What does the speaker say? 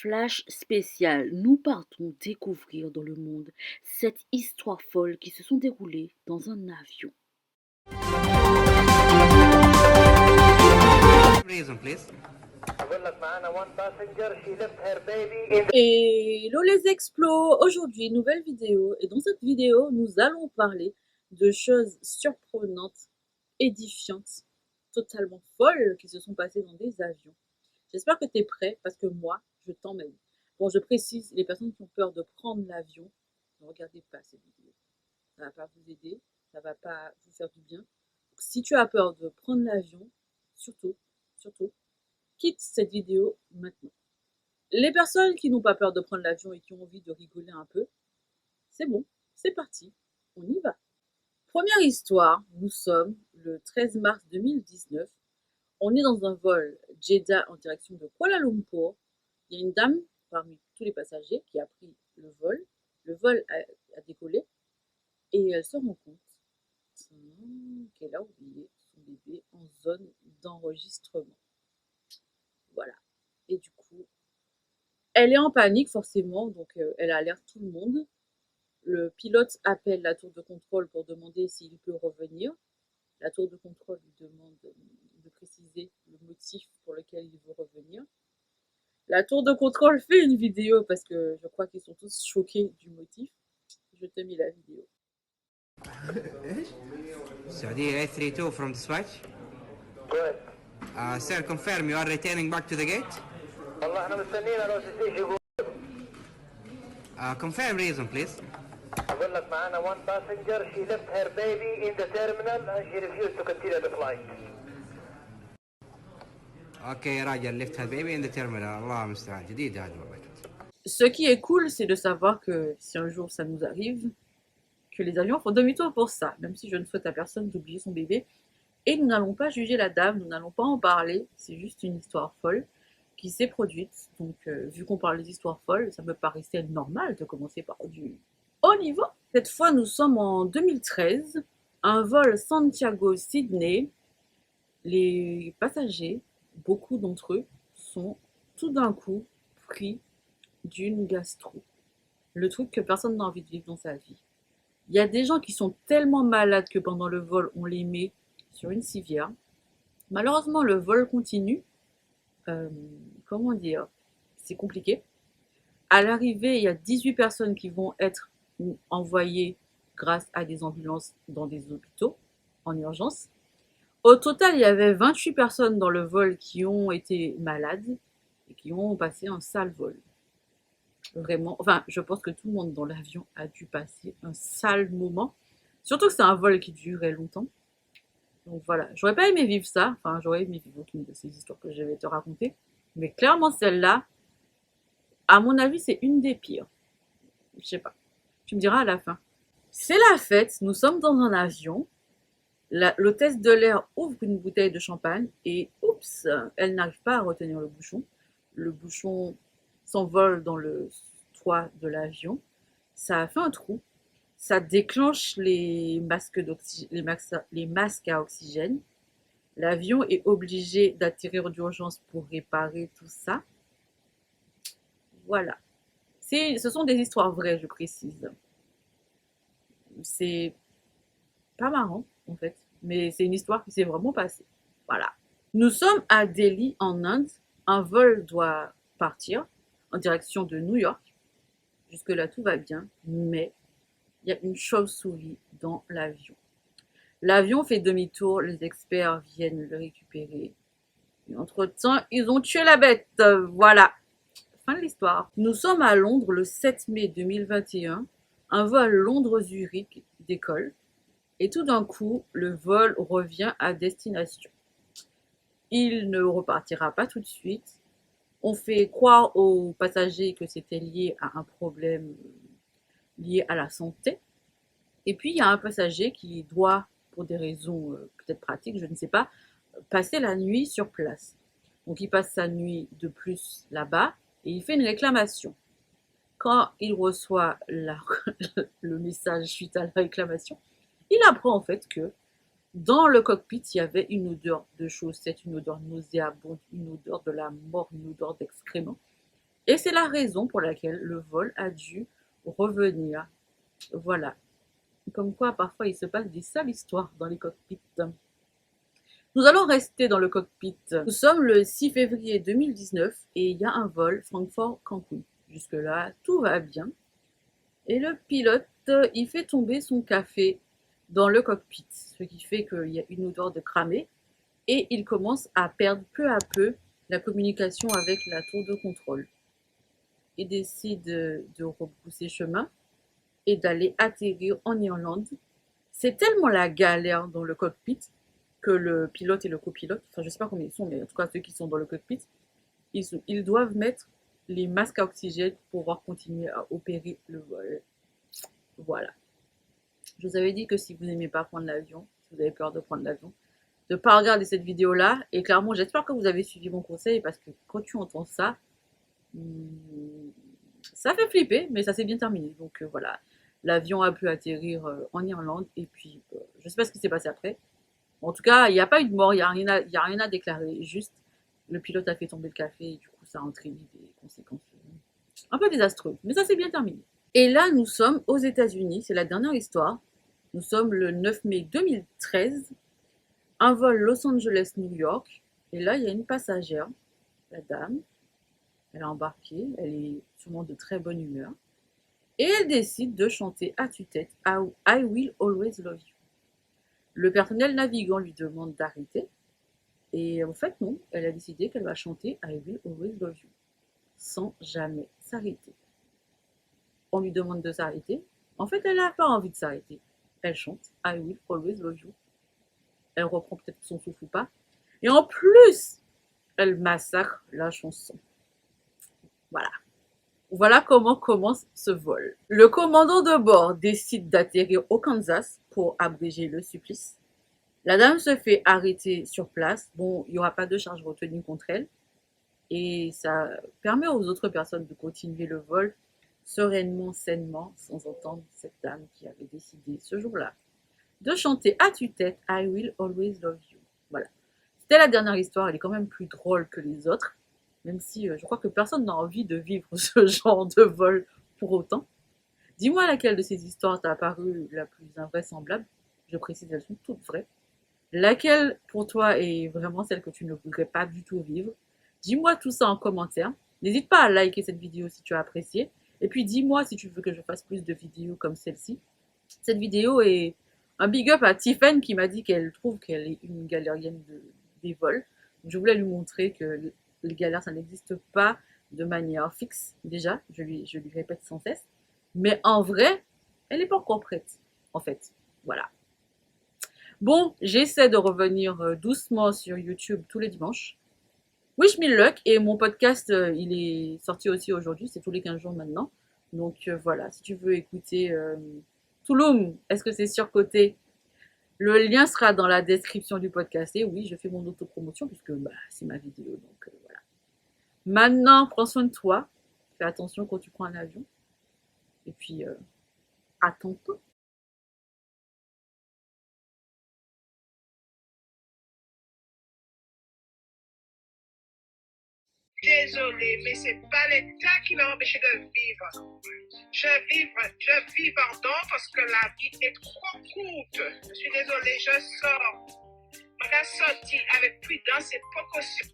Flash spécial, nous partons découvrir dans le monde cette histoire folle qui se sont déroulées dans un avion. Reason, please. Hello les explos, aujourd'hui nouvelle vidéo et dans cette vidéo nous allons parler de choses surprenantes, édifiantes, totalement folles qui se sont passées dans des avions. J'espère que tu es prêt parce que moi je t'emmène. Bon, je précise, les personnes qui ont peur de prendre l'avion, ne regardez pas cette vidéo. Ça va pas vous aider, ça va pas vous faire du bien. Donc, si tu as peur de prendre l'avion, surtout, quitte cette vidéo maintenant. Les personnes qui n'ont pas peur de prendre l'avion et qui ont envie de rigoler un peu, c'est bon, c'est parti, on y va. Première histoire, nous sommes le 13 mars 2019. On est dans un vol Jeddah en direction de Kuala Lumpur. Il y a une dame parmi tous les passagers qui a pris le vol. Le vol a décollé et elle se rend compte qu'elle a oublié son bébé en zone d'enregistrement. Voilà. Et du coup, elle est en panique forcément, donc elle alerte tout le monde. Le pilote appelle la tour de contrôle pour demander s'il peut revenir. La tour de contrôle lui demande de préciser le motif pour lequel il veut revenir. La tour de contrôle fait une vidéo parce que je crois qu'ils sont tous choqués du motif. Je te mets la vidéo. Saudi 832 from the switch. Go ahead. Sir, confirm you are returning back to the gate. والله احنا مستنيين على السيتي يقول. Confirm reason, please. اقول لك معانا one passenger she left her baby in the terminal and she refused to continue the flight. Okay يا راجل, left her baby in the terminal. الله المستعان, جديد هذا والله. Ce qui est cool, c'est de savoir que si un jour ça nous arrive, que les avions font demi-tour pour ça, même si je ne souhaite à personne d'oublier son bébé. Et nous n'allons pas juger la dame, nous n'allons pas en parler, c'est juste une histoire folle qui s'est produite. Donc, vu qu'on parle des histoires folles, ça me paraissait normal de commencer par du haut niveau. Cette fois, nous sommes en 2013, un vol Santiago-Sydney. Les passagers, beaucoup d'entre eux, sont tout d'un coup pris d'une gastro. Le truc que personne n'a envie de vivre dans sa vie. Il y a des gens qui sont tellement malades que pendant le vol, on les met sur une civière. Malheureusement, le vol continue. Comment dire? C'est compliqué. À l'arrivée, il y a 18 personnes qui vont être envoyées grâce à des ambulances dans des hôpitaux en urgence. Au total, il y avait 28 personnes dans le vol qui ont été malades et qui ont passé un sale vol. Vraiment, enfin, je pense que tout le monde dans l'avion a dû passer un sale moment. Surtout que c'est un vol qui durait longtemps. Donc voilà, j'aurais pas aimé vivre ça. Enfin, j'aurais aimé vivre aucune de ces histoires que je vais te raconter. Mais clairement, celle-là, à mon avis, c'est une des pires. Je sais pas. Tu me diras à la fin. C'est la fête, nous sommes dans un avion. L'hôtesse de l'air ouvre une bouteille de champagne et oups, elle n'arrive pas à retenir le bouchon. Le bouchon s'envole dans le toit de l'avion. Ça a fait un trou. Ça déclenche les masques à oxygène. L'avion est obligé d'atterrir d'urgence pour réparer tout ça. Voilà. Ce sont des histoires vraies, je précise. C'est pas marrant, en fait, mais c'est une histoire qui s'est vraiment passée. Voilà. Nous sommes à Delhi, en Inde. Un vol doit partir en direction de New York. Jusque-là, tout va bien, mais il y a une chauve-souris dans l'avion. L'avion fait demi-tour, les experts viennent le récupérer. Et entre-temps, ils ont tué la bête. Voilà. Fin de l'histoire. Nous sommes à Londres le 7 mai 2021. Un vol Londres-Zurich décolle. Et tout d'un coup, le vol revient à destination. Il ne repartira pas tout de suite. On fait croire aux passagers que c'était lié à un problème lié à la santé. Et puis, il y a un passager qui doit, pour des raisons peut-être pratiques, je ne sais pas, passer la nuit sur place. Donc, il passe sa nuit de plus là-bas et il fait une réclamation. Quand il reçoit le message suite à la réclamation, il apprend en fait que dans le cockpit, il y avait une odeur de chaussettes, une odeur nauséabonde, une odeur de la mort, une odeur d'excréments. Et c'est la raison pour laquelle le vol a dû revenir. Voilà. Comme quoi, parfois, il se passe des sales histoires dans les cockpits. Nous allons rester dans le cockpit. Nous sommes le 6 février 2019 et il y a un vol Francfort-Cancun. Jusque-là, tout va bien. Et le pilote, il fait tomber son café dans le cockpit, ce qui fait qu'il y a une odeur de cramé et il commence à perdre peu à peu la communication avec la tour de contrôle. Il décide de rebrousser chemin et d'aller atterrir en Irlande. C'est tellement la galère dans le cockpit que le pilote et le copilote, enfin je ne sais pas combien ils sont, mais en tout cas ceux qui sont dans le cockpit, ils doivent mettre les masques à oxygène pour pouvoir continuer à opérer le vol. Voilà. Je vous avais dit que si vous n'aimez pas prendre l'avion, si vous avez peur de prendre l'avion, de ne pas regarder cette vidéo-là. Et clairement, j'espère que vous avez suivi mon conseil parce que quand tu entends ça, ça fait flipper, mais ça s'est bien terminé. Donc voilà, l'avion a pu atterrir en Irlande et puis je ne sais pas ce qui s'est passé après. En tout cas, il n'y a pas eu de mort, il n'y a rien à déclarer. Juste, le pilote a fait tomber le café et du coup, ça a entraîné des conséquences un peu désastreuses. Mais ça s'est bien terminé. Et là, nous sommes aux États-Unis, c'est la dernière histoire. Nous sommes le 9 mai 2013, un vol Los Angeles-New York. Et là, il y a une passagère, la dame. Elle a embarqué, elle est sûrement de très bonne humeur. Et elle décide de chanter à tue-tête I Will Always Love You. Le personnel navigant lui demande d'arrêter. Et en fait, non, elle a décidé qu'elle va chanter I Will Always Love You, sans jamais s'arrêter. On lui demande de s'arrêter. En fait, elle n'a pas envie de s'arrêter. Elle chante I Will Always Love You. Elle reprend peut-être son souffle ou pas. Et en plus, elle massacre la chanson. Voilà. Voilà comment commence ce vol. Le commandant de bord décide d'atterrir au Kansas pour abréger le supplice. La dame se fait arrêter sur place. Bon, il n'y aura pas de charge retenue contre elle. Et ça permet aux autres personnes de continuer le vol sereinement, sainement, sans entendre cette dame qui avait décidé ce jour-là de chanter à tue-tête I Will Always Love You. Voilà. C'était la dernière histoire, elle est quand même plus drôle que les autres, même si je crois que personne n'a envie de vivre ce genre de vol pour autant. Dis-moi laquelle de ces histoires t'a paru la plus invraisemblable. Je précise, elles sont toutes vraies. Laquelle pour toi est vraiment celle que tu ne voudrais pas du tout vivre? Dis-moi tout ça en commentaire. N'hésite pas à liker cette vidéo si tu as apprécié. Et puis dis-moi si tu veux que je fasse plus de vidéos comme celle-ci. Cette vidéo est un big up à Tiffen qui m'a dit qu'elle trouve qu'elle est une galérienne des vols. Je voulais lui montrer que les galères, ça n'existe pas de manière fixe. Déjà, je lui répète sans cesse. Mais en vrai, elle n'est pas encore prête, en fait. Voilà. Bon, j'essaie de revenir doucement sur YouTube tous les dimanches. Wish me luck, et mon podcast, il est sorti aussi aujourd'hui, c'est tous les 15 jours maintenant. Donc voilà, si tu veux écouter Touloum, est-ce que c'est surcoté? Le lien sera dans la description du podcast. Et oui, je fais mon autopromotion puisque c'est ma vidéo, donc voilà. Maintenant, prends soin de toi, fais attention quand tu prends un avion. Et puis, à tantôt. Désolée, mais c'est pas l'État qui m'a empêché de vivre. Je vis, pardon, parce que la vie est trop courte. Je suis désolée, je sors. On a sorti avec prudence et précaution.